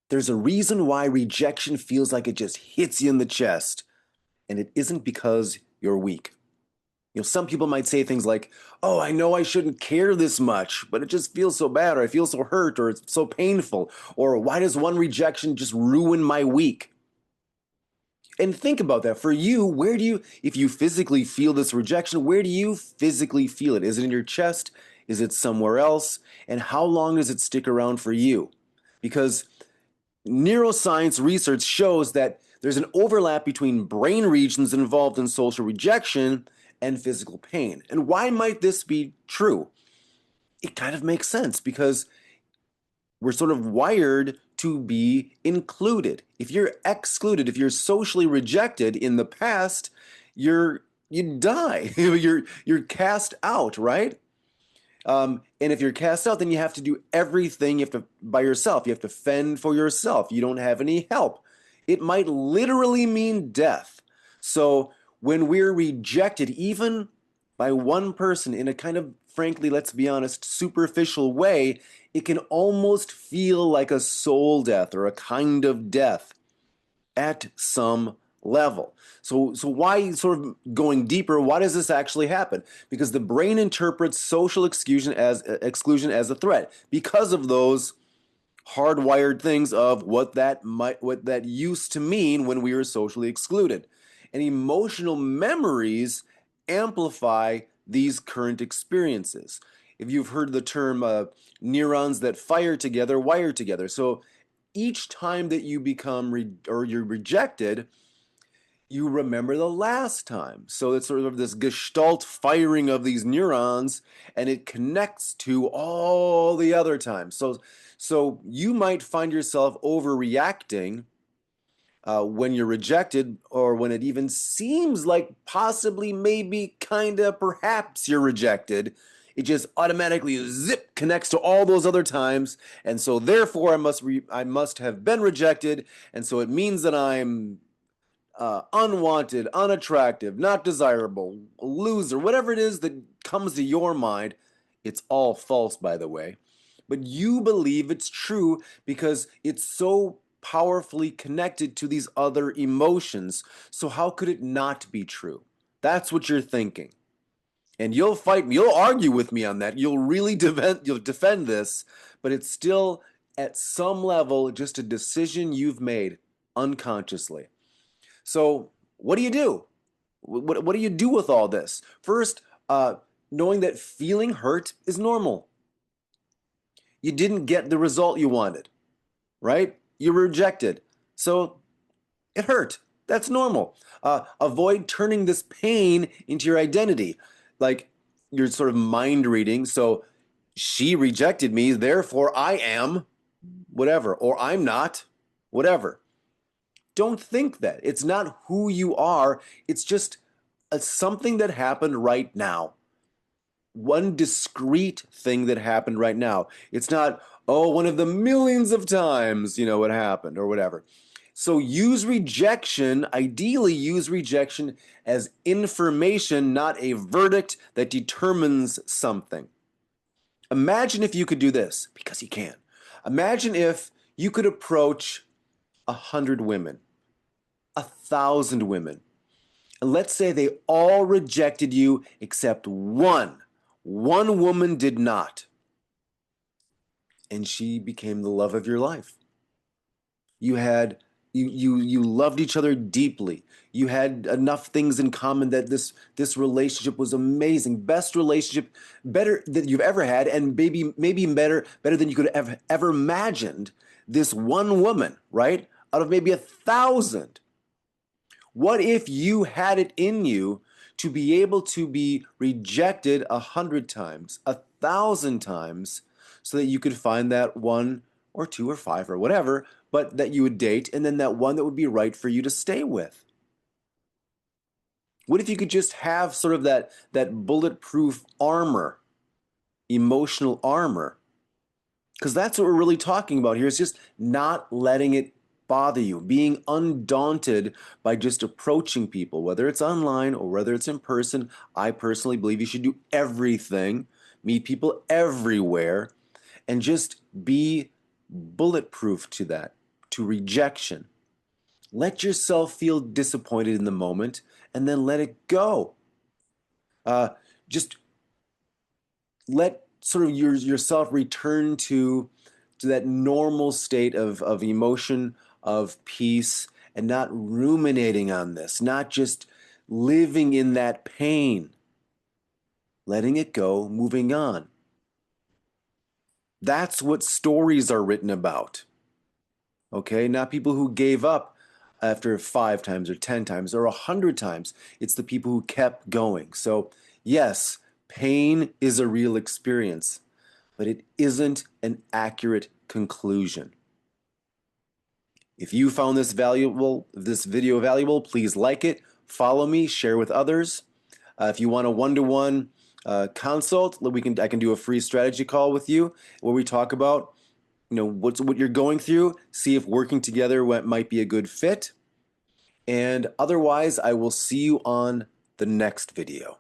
There's a reason why rejection feels like it just hits you in the chest, and it isn't because you're weak. Some people might say things like, "Oh, I know I shouldn't care this much, but it just feels so bad, or I feel so hurt, or it's so painful, or why does one rejection just ruin my week?" And think about that. For you, if you physically feel this rejection, where do you physically feel it? Is it in your chest? Is it somewhere else? And how long does it stick around for you? Because neuroscience research shows that there's an overlap between brain regions involved in social rejection and physical pain. And why might this be true? It kind of makes sense because we're sort of wired to be included. If you're excluded, if you're socially rejected in the past, you die. You're cast out, right? And if you're cast out, then you have to do everything. You have to by yourself. You have to fend for yourself. You don't have any help. It might literally mean death. So when we're rejected, even by one person in a kind of, frankly, let's be honest, superficial way, it can almost feel like a soul death or a kind of death at some level. So why, sort of going deeper, why does this actually happen? Because the brain interprets social exclusion as a threat because of those hardwired things of what that used to mean when we were socially excluded. And emotional memories amplify these current experiences. If you've heard the term neurons that fire together wire together. So each time that you or you're rejected, you remember the last time. So it's sort of this gestalt firing of these neurons, and it connects to all the other times. So you might find yourself overreacting when you're rejected, or when it even seems like possibly, maybe, kind of, perhaps you're rejected. It just automatically zip connects to all those other times, and so therefore I must have been rejected, and so it means that I'm unwanted, unattractive, not desirable, a loser, whatever it is that comes to your mind. It's all false, by the way. But you believe it's true because it's so powerfully connected to these other emotions. So how could it not be true? That's what you're thinking. And you'll fight me, you'll argue with me on that. You'll defend this, but it's still at some level just a decision you've made unconsciously. So what do you do? What do you do with all this? First, knowing that feeling hurt is normal. You didn't get the result you wanted, right? You were rejected. So it hurt. That's normal. Avoid turning this pain into your identity. Like, you're sort of mind reading. So she rejected me, therefore I am whatever, or I'm not whatever. Don't think that. It's not who you are. It's just something that happened right now. One discrete thing that happened right now. It's not, oh, one of the millions of times, it happened or whatever. So ideally use rejection as information, not a verdict that determines something. Imagine if you could do this, because you can. Imagine if you could approach 100 women, 1,000 women. And let's say they all rejected you except one. One woman did not. And she became the love of your life. You loved each other deeply. You had enough things in common that this relationship was amazing. Best relationship, better that you've ever had, and maybe better than you could have ever imagined. This one woman, right? Out of maybe 1,000. What if you had it in you to be able to be rejected 100 times, 1,000 times, so that you could find that one or two or five or whatever, but that you would date, and then that one that would be right for you to stay with? What if you could just have sort of that bulletproof armor, emotional armor? Because that's what we're really talking about here, is just not letting it bother you, being undaunted by just approaching people, whether it's online or whether it's in person. I personally believe you should do everything, meet people everywhere, and just be bulletproof to that. to rejection. Let yourself feel disappointed in the moment and then let it go. Just let sort of yourself return to that normal state of emotion, of peace, and not ruminating on this, not just living in that pain, letting it go, moving on. That's what stories are written about. Okay, not people who gave up after 5 times or 10 times or 100 times. It's the people who kept going. So, yes, pain is a real experience, but it isn't an accurate conclusion. If you found this video valuable, please like it, follow me, share with others. If you want a one-to-one consult, I can do a free strategy call with you where we talk about what you're going through, see if working together might be a good fit. And otherwise, I will see you on the next video.